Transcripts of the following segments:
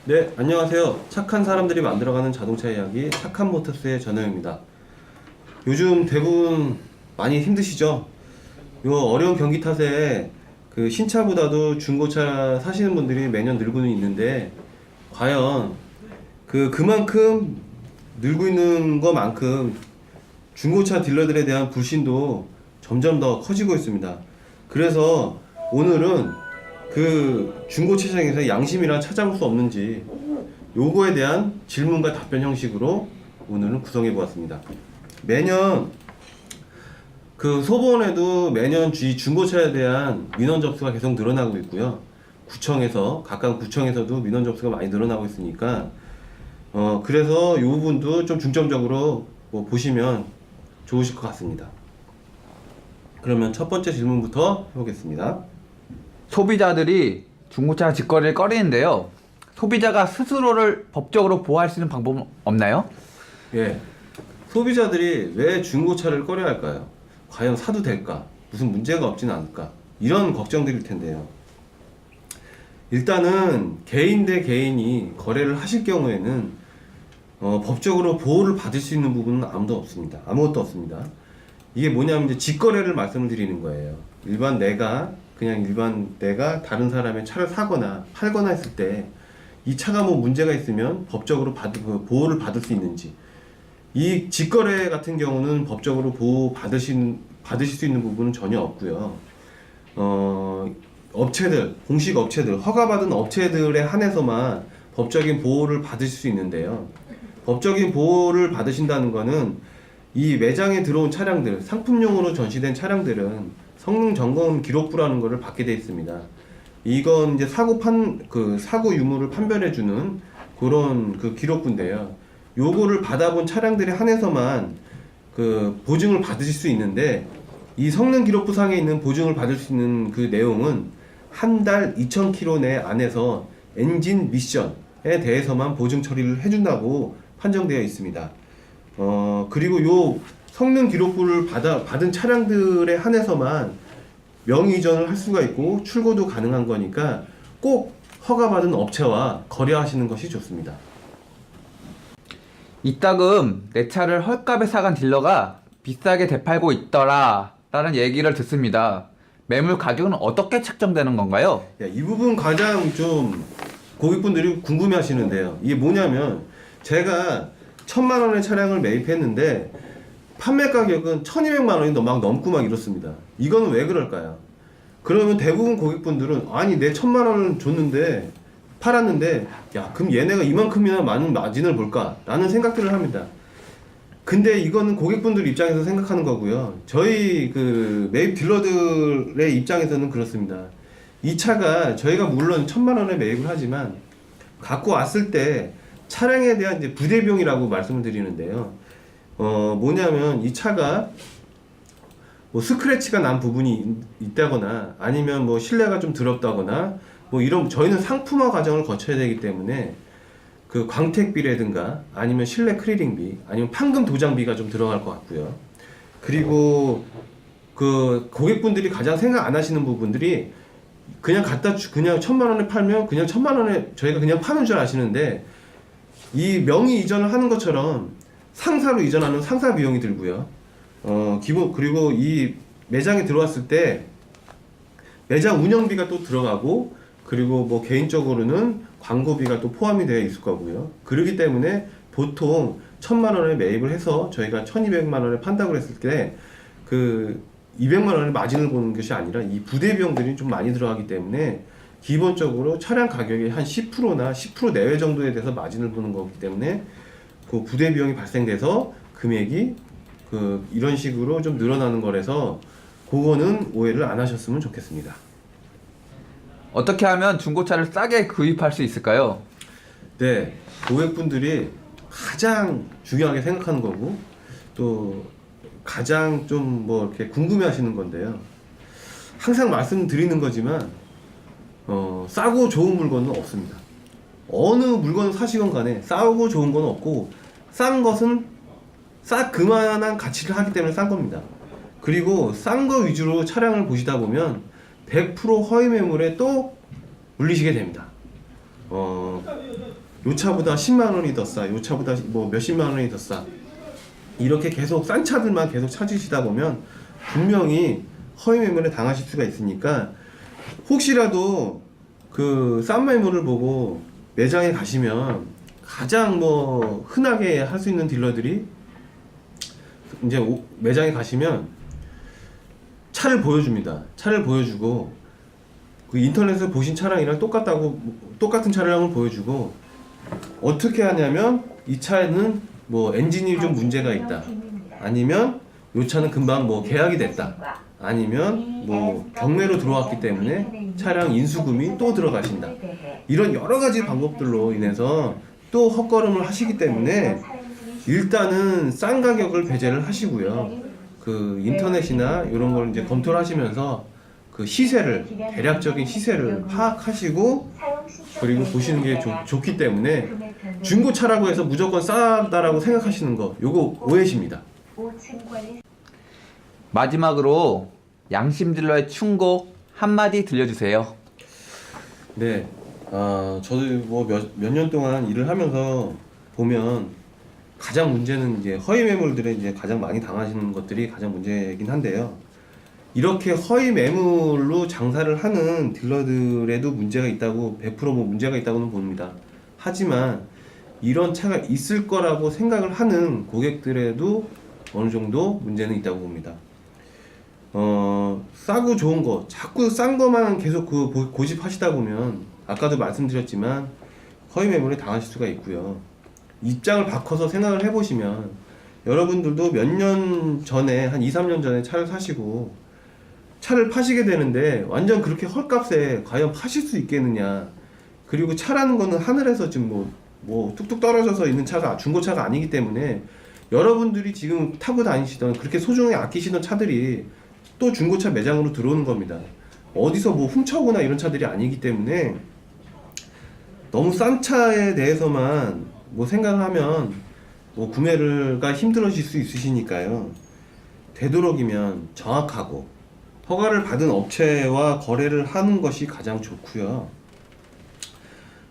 네, 안녕하세요. 착한 사람들이 만들어가는 자동차 이야기 착한 모터스의 전영입니다. 요즘 대부분 많이 힘드시죠? 요 어려운 경기 탓에 그 신차보다도 중고차 사시는 분들이 매년 늘고는 있는데 과연 그만큼 늘고 있는 것만큼 중고차 딜러들에 대한 불신도 점점 더 커지고 있습니다. 그래서 오늘은 그 중고차 시장에서 양심이란 찾아볼 수 없는지 요거에 대한 질문과 답변 형식으로 오늘은 구성해 보았습니다. 매년 그 소본에도 매년 중고차에 대한 민원 접수가 계속 늘어나고 있고요. 가까운 구청에서도 민원 접수가 많이 늘어나고 있으니까 그래서 이 부분도 좀 중점적으로 보시면 좋으실 것 같습니다. 그러면 첫 번째 질문부터 해보겠습니다. 소비자들이 중고차 직거래를 꺼리는데요. 소비자가 스스로를 법적으로 보호할 수 있는 방법은 없나요? 예, 소비자들이 왜 중고차를 꺼려 할까요? 과연 사도 될까? 무슨 문제가 없지는 않을까? 이런 걱정들일 텐데요. 일단은 개인 대 개인이 거래를 하실 경우에는 법적으로 보호를 받을 수 있는 부분은 아무것도 없습니다. 이게 뭐냐면 이제 직거래를 말씀을 드리는 거예요. 일반 내가 다른 사람의 차를 사거나 팔거나 했을 때 이 차가 뭐 문제가 있으면 법적으로 보호를 받을 수 있는지, 이 직거래 같은 경우는 법적으로 받으실 수 있는 부분은 전혀 없고요. 공식 업체들, 허가받은 업체들에 한해서만 법적인 보호를 받으실 수 있는데요. 법적인 보호를 받으신다는 거는 이 매장에 들어온 차량들, 상품용으로 전시된 차량들은 성능 점검 기록부라는 것을 받게 되어 있습니다. 이건 이제 사고 유무를 판별해주는 그런 기록부인데요. 요거를 받아본 차량들에 한해서만 보증을 받으실 수 있는데, 이 성능 기록부상에 있는 보증을 받을 수 있는 그 내용은 한 달 2,000km 내 안에서 엔진 미션에 대해서만 보증 처리를 해준다고 판정되어 있습니다. 그리고 요 성능 기록부를 받은 차량들에 한해서만 명의 이전을 할 수가 있고 출고도 가능한 거니까 꼭 허가받은 업체와 거래하시는 것이 좋습니다. 이따금 내 차를 헐값에 사간 딜러가 비싸게 되팔고 있더라 라는 얘기를 듣습니다. 매물 가격은 어떻게 책정되는 건가요? 이 부분 가장 좀 고객분들이 궁금해 하시는데요. 이게 뭐냐면 제가 1,000만 원의 차량을 매입했는데 판매 가격은 1,200만 원이 막 넘고 막 이렇습니다. 이거는 왜 그럴까요? 그러면 대부분 고객분들은 아니 내 1,000만 원을 줬는데 팔았는데 그럼 얘네가 이만큼이나 많은 마진을 볼까? 라는 생각들을 합니다. 근데 이거는 고객분들 입장에서 생각하는 거고요. 저희 매입 딜러들의 입장에서는 그렇습니다. 이 차가 저희가 물론 1,000만 원에 매입을 하지만 갖고 왔을 때 차량에 대한 이제 부대비용이라고 말씀을 드리는데요. 뭐냐면 이 차가 뭐 스크래치가 난 부분이 있다거나 아니면 뭐 실내가 좀 더럽다거나 뭐 이런, 저희는 상품화 과정을 거쳐야 되기 때문에 광택비라든가 아니면 실내 클리닝비 아니면 판금 도장비가 좀 들어갈 것 같고요. 그리고 고객분들이 가장 생각 안 하시는 부분들이 그냥 1,000만 원에 팔면 그냥 1,000만 원에 저희가 그냥 파는 줄 아시는데, 이 명의 이전을 하는 것처럼 상사로 이전하는 상사 비용이 들고요. 그리고 이 매장에 들어왔을 때 매장 운영비가 또 들어가고, 그리고 뭐 개인적으로는 광고비가 또 포함이 되어 있을 거고요. 그렇기 때문에 보통 1,000만 원에 매입을 해서 저희가 1,200만 원에 판다고 했을 때 200만 원의 마진을 보는 것이 아니라 이 부대 비용들이 좀 많이 들어가기 때문에 기본적으로 차량 가격의 한 10%나 10% 내외 정도에 대해서 마진을 보는 거기 때문에 그 부대 비용이 발생돼서 금액이 이런 식으로 좀 늘어나는 거라서 그거는 오해를 안 하셨으면 좋겠습니다. 어떻게 하면 중고차를 싸게 구입할 수 있을까요? 네, 고객분들이 가장 중요하게 생각하는 거고 또 가장 좀 뭐 이렇게 궁금해 하시는 건데요. 항상 말씀드리는 거지만 싸고 좋은 물건은 없습니다. 어느 물건을 사시건 간에 싸고 좋은 건 없고, 싼 것은 그만한 가치를 하기 때문에 싼 겁니다. 그리고 싼 거 위주로 차량을 보시다 보면 100% 허위 매물에 또 물리시게 됩니다. 요 차보다 10만 원이 더 싸, 요 차보다 뭐 몇십만 원이 더 싸. 이렇게 계속 싼 차들만 계속 찾으시다 보면 분명히 허위 매물에 당하실 수가 있으니까, 혹시라도 그 싼 매물을 보고 매장에 가시면 가장 뭐 흔하게 할 수 있는 딜러들이 이제 매장에 가시면 차를 보여줍니다. 차를 보여주고 그 인터넷에서 보신 차량이랑 똑같은 차량을 보여주고, 어떻게 하냐면 이 차에는 뭐 엔진이 좀 문제가 있다, 아니면 이 차는 금방 뭐 계약이 됐다, 아니면 뭐 경매로 들어왔기 때문에 차량 인수금이 또 들어가신다, 이런 여러 가지 방법들로 인해서 또 헛걸음을 하시기 때문에 일단은 싼 가격을 배제를 하시고요. 그 인터넷이나 이런 걸 이제 검토를 하시면서 그 시세를, 대략적인 시세를 파악하시고 그리고 보시는 게 좋기 때문에, 중고차라고 해서 무조건 싸다라고 생각하시는 거, 요거 오해십니다. 마지막으로 양심 딜러의 충고 한마디 들려주세요. 네, 저도 뭐 몇 년 동안 일을 하면서 보면 가장 문제는 이제 허위 매물들에 이제 가장 많이 당하시는 것들이 가장 문제이긴 한데요. 이렇게 허위 매물로 장사를 하는 딜러들에도 문제가 있다고, 100% 뭐 문제가 있다고는 봅니다. 하지만 이런 차가 있을 거라고 생각을 하는 고객들에도 어느 정도 문제는 있다고 봅니다. 싸고 좋은 거, 자꾸 싼 거만 계속 고집하시다 보면 아까도 말씀드렸지만 허위 매물에 당하실 수가 있고요. 입장을 바꿔서 생각을 해보시면, 여러분들도 몇 년 전에, 한 2, 3년 전에 차를 사시고 차를 파시게 되는데 완전 그렇게 헐값에 과연 파실 수 있겠느냐. 그리고 차라는 거는 하늘에서 지금 뭐 뚝뚝 떨어져서 있는 차가, 중고차가 아니기 때문에 여러분들이 지금 타고 다니시던, 그렇게 소중하게 아끼시던 차들이 또 중고차 매장으로 들어오는 겁니다. 어디서 뭐 훔쳐오거나 이런 차들이 아니기 때문에 너무 싼 차에 대해서만 뭐 생각을 하면 뭐 구매가 힘들어질 수 있으시니까요. 되도록이면 정확하고 허가를 받은 업체와 거래를 하는 것이 가장 좋고요.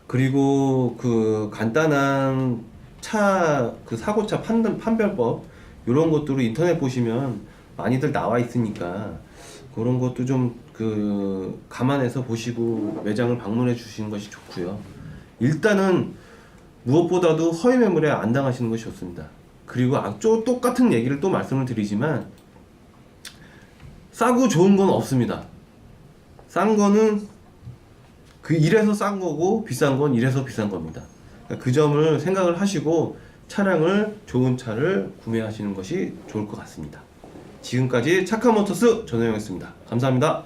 그리고 그 간단한 차, 그 사고차 판별법, 이런 것들을 인터넷 보시면 많이들 나와 있으니까 그런 것도 좀 감안해서 보시고 매장을 방문해 주시는 것이 좋고요. 일단은 무엇보다도 허위 매물에 안 당하시는 것이 좋습니다. 그리고 똑같은 얘기를 또 말씀을 드리지만, 싸고 좋은 건 없습니다. 싼 거는 이래서 싼 거고, 비싼 건 이래서 비싼 겁니다. 그 점을 생각을 하시고 좋은 차를 구매하시는 것이 좋을 것 같습니다. 지금까지 착한 모터스 전호영이었습니다. 감사합니다.